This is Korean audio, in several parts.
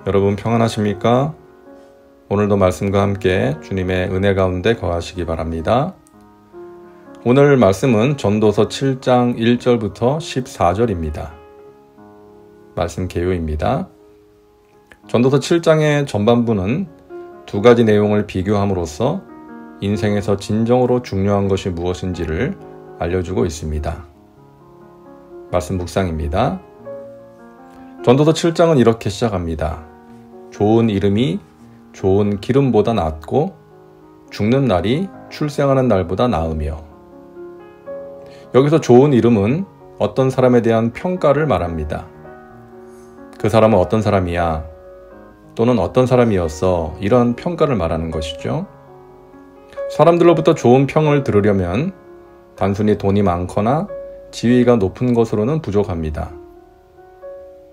여러분 평안하십니까? 오늘도 말씀과 함께 주님의 은혜 가운데 거하시기 바랍니다. 오늘 말씀은 전도서 7장 1절부터 14절입니다. 말씀 개요입니다. 전도서 7장의 전반부는 두 가지 내용을 비교함으로써 인생에서 진정으로 중요한 것이 무엇인지를 알려주고 있습니다. 말씀 묵상입니다. 전도서 7장은 이렇게 시작합니다. 좋은 이름이 좋은 기름보다 낫고 죽는 날이 출생하는 날보다 나으며. 여기서 좋은 이름은 어떤 사람에 대한 평가를 말합니다. 그 사람은 어떤 사람이야? 또는 어떤 사람이었어? 이런 평가를 말하는 것이죠. 사람들로부터 좋은 평을 들으려면 단순히 돈이 많거나 지위가 높은 것으로는 부족합니다.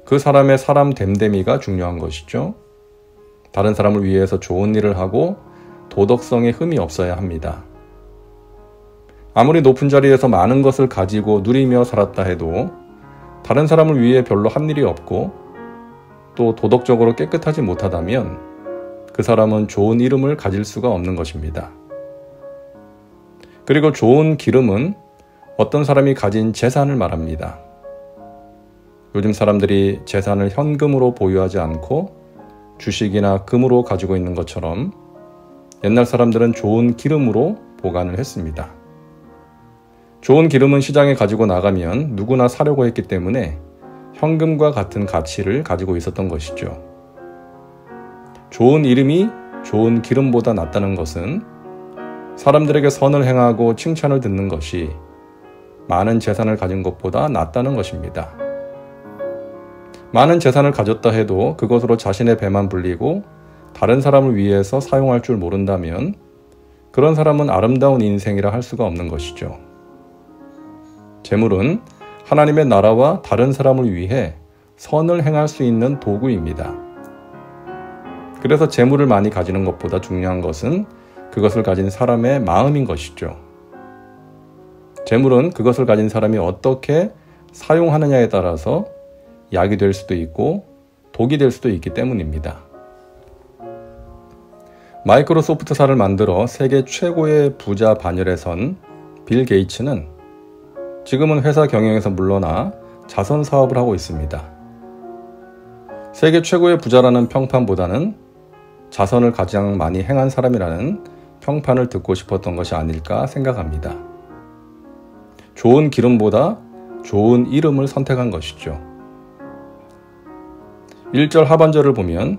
그 사람의 사람 됨됨이가 중요한 것이죠. 다른 사람을 위해서 좋은 일을 하고 도덕성에 흠이 없어야 합니다. 아무리 높은 자리에서 많은 것을 가지고 누리며 살았다 해도 다른 사람을 위해 별로 한 일이 없고 또 도덕적으로 깨끗하지 못하다면 그 사람은 좋은 이름을 가질 수가 없는 것입니다. 그리고 좋은 기름은 어떤 사람이 가진 재산을 말합니다. 요즘 사람들이 재산을 현금으로 보유하지 않고 주식이나 금으로 가지고 있는 것처럼 옛날 사람들은 좋은 기름으로 보관을 했습니다. 좋은 기름은 시장에 가지고 나가면 누구나 사려고 했기 때문에 현금과 같은 가치를 가지고 있었던 것이죠. 좋은 이름이 좋은 기름보다 낫다는 것은 사람들에게 선을 행하고 칭찬을 듣는 것이 많은 재산을 가진 것보다 낫다는 것입니다. 많은 재산을 가졌다 해도 그것으로 자신의 배만 불리고 다른 사람을 위해서 사용할 줄 모른다면 그런 사람은 아름다운 인생이라 할 수가 없는 것이죠. 재물은 하나님의 나라와 다른 사람을 위해 선을 행할 수 있는 도구입니다. 그래서 재물을 많이 가지는 것보다 중요한 것은 그것을 가진 사람의 마음인 것이죠. 재물은 그것을 가진 사람이 어떻게 사용하느냐에 따라서 약이 될 수도 있고 독이 될 수도 있기 때문입니다. 마이크로소프트사를 만들어 세계 최고의 부자 반열에 선 빌 게이츠는 지금은 회사 경영에서 물러나 자선 사업을 하고 있습니다. 세계 최고의 부자라는 평판보다는 자선을 가장 많이 행한 사람이라는 평판을 듣고 싶었던 것이 아닐까 생각합니다. 좋은 기름보다 좋은 이름을 선택한 것이죠. 1절 하반절을 보면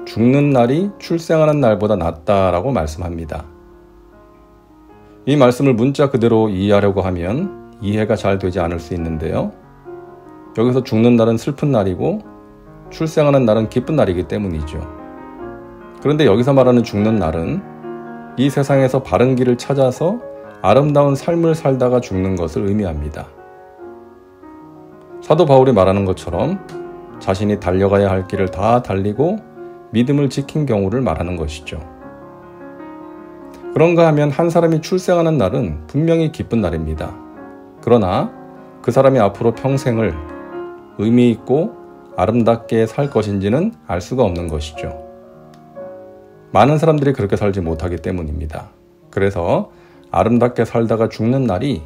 죽는 날이 출생하는 날보다 낫다라고 말씀합니다. 이 말씀을 문자 그대로 이해하려고 하면 이해가 잘 되지 않을 수 있는데요. 여기서 죽는 날은 슬픈 날이고 출생하는 날은 기쁜 날이기 때문이죠. 그런데 여기서 말하는 죽는 날은 이 세상에서 바른 길을 찾아서 아름다운 삶을 살다가 죽는 것을 의미합니다. 사도 바울이 말하는 것처럼 자신이 달려가야 할 길을 다 달리고 믿음을 지킨 경우를 말하는 것이죠. 그런가 하면 한 사람이 출생하는 날은 분명히 기쁜 날입니다. 그러나 그 사람이 앞으로 평생을 의미 있고 아름답게 살 것인지는 알 수가 없는 것이죠. 많은 사람들이 그렇게 살지 못하기 때문입니다. 그래서 아름답게 살다가 죽는 날이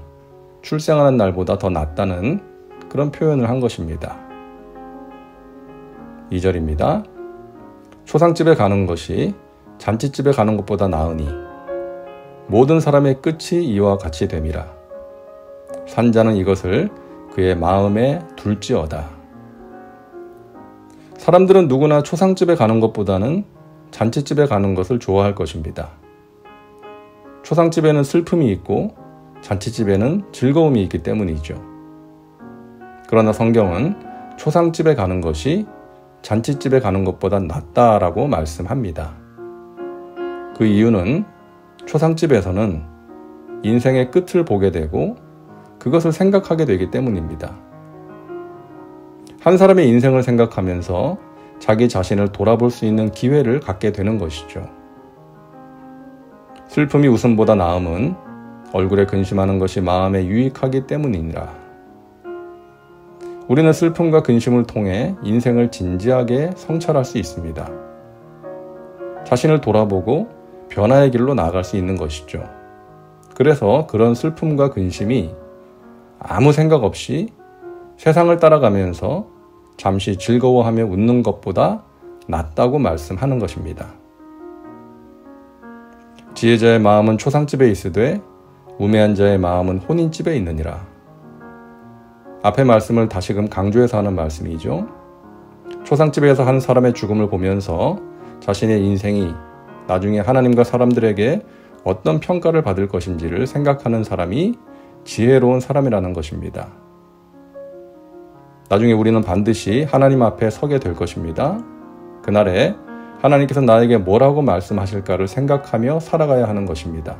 출생하는 날보다 더 낫다는 그런 표현을 한 것입니다. 2절입니다. 초상집에 가는 것이 잔치집에 가는 것보다 나으니 모든 사람의 끝이 이와 같이 됨이라. 산자는 이것을 그의 마음에 둘지어다. 사람들은 누구나 초상집에 가는 것보다는 잔치집에 가는 것을 좋아할 것입니다. 초상집에는 슬픔이 있고 잔치집에는 즐거움이 있기 때문이죠. 그러나 성경은 초상집에 가는 것이 잔치집에 가는 것보다 낫다라고 말씀합니다. 그 이유는 초상집에서는 인생의 끝을 보게 되고 그것을 생각하게 되기 때문입니다. 한 사람의 인생을 생각하면서 자기 자신을 돌아볼 수 있는 기회를 갖게 되는 것이죠. 슬픔이 웃음보다 나음은 얼굴에 근심하는 것이 마음에 유익하기 때문이니라. 우리는 슬픔과 근심을 통해 인생을 진지하게 성찰할 수 있습니다. 자신을 돌아보고 변화의 길로 나아갈 수 있는 것이죠. 그래서 그런 슬픔과 근심이 아무 생각 없이 세상을 따라가면서 잠시 즐거워하며 웃는 것보다 낫다고 말씀하는 것입니다. 지혜자의 마음은 초상집에 있으되 우매한 자의 마음은 혼인집에 있느니라. 앞의 말씀을 다시금 강조해서 하는 말씀이죠. 초상집에서 한 사람의 죽음을 보면서 자신의 인생이 나중에 하나님과 사람들에게 어떤 평가를 받을 것인지를 생각하는 사람이 지혜로운 사람이라는 것입니다. 나중에 우리는 반드시 하나님 앞에 서게 될 것입니다. 그날에 하나님께서 나에게 뭐라고 말씀하실까를 생각하며 살아가야 하는 것입니다.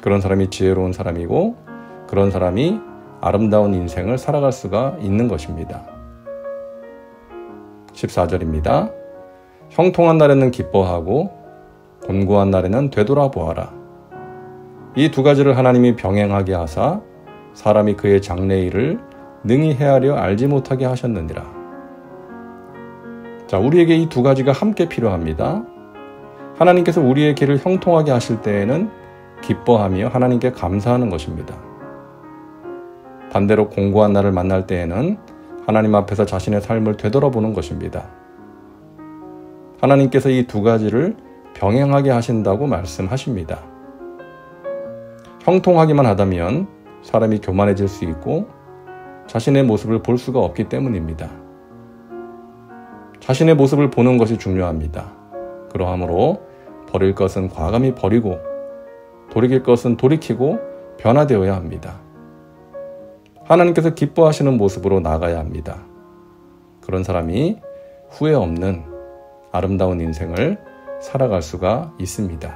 그런 사람이 지혜로운 사람이고 그런 사람이 아름다운 인생을 살아갈 수가 있는 것입니다. 14절입니다. 형통한 날에는 기뻐하고 곤고한 날에는 되돌아보아라. 이 두 가지를 하나님이 병행하게 하사 사람이 그의 장래일을 능히 헤아려 알지 못하게 하셨느니라. 자, 우리에게 이 두 가지가 함께 필요합니다. 하나님께서 우리의 길을 형통하게 하실 때에는 기뻐하며 하나님께 감사하는 것입니다. 반대로 공고한 날을 만날 때에는 하나님 앞에서 자신의 삶을 되돌아보는 것입니다. 하나님께서 이 두 가지를 병행하게 하신다고 말씀하십니다. 형통하기만 하다면 사람이 교만해질 수 있고 자신의 모습을 볼 수가 없기 때문입니다. 자신의 모습을 보는 것이 중요합니다. 그러하므로 버릴 것은 과감히 버리고 돌이킬 것은 돌이키고 변화되어야 합니다. 하나님께서 기뻐하시는 모습으로 나가야 합니다. 그런 사람이 후회 없는 아름다운 인생을 살아갈 수가 있습니다.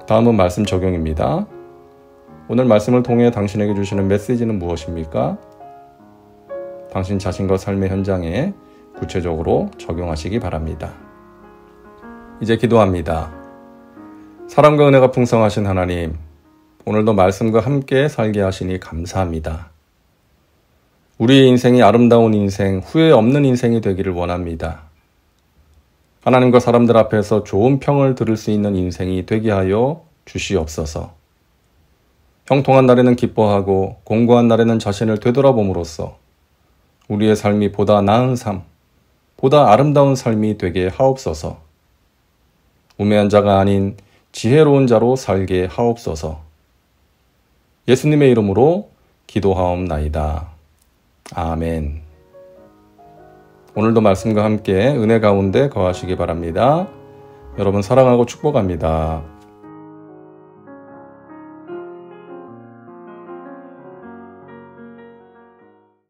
다음은 말씀 적용입니다. 오늘 말씀을 통해 당신에게 주시는 메시지는 무엇입니까? 당신 자신과 삶의 현장에 구체적으로 적용하시기 바랍니다. 이제 기도합니다. 사랑과 은혜가 풍성하신 하나님, 오늘도 말씀과 함께 살게 하시니 감사합니다. 우리의 인생이 아름다운 인생, 후회 없는 인생이 되기를 원합니다. 하나님과 사람들 앞에서 좋은 평을 들을 수 있는 인생이 되게 하여 주시옵소서. 형통한 날에는 기뻐하고 공고한 날에는 자신을 되돌아봄으로써 우리의 삶이 보다 나은 삶, 보다 아름다운 삶이 되게 하옵소서. 우매한 자가 아닌 지혜로운 자로 살게 하옵소서. 예수님의 이름으로 기도하옵나이다. 아멘. 오늘도 말씀과 함께 은혜 가운데 거하시기 바랍니다. 여러분 사랑하고 축복합니다.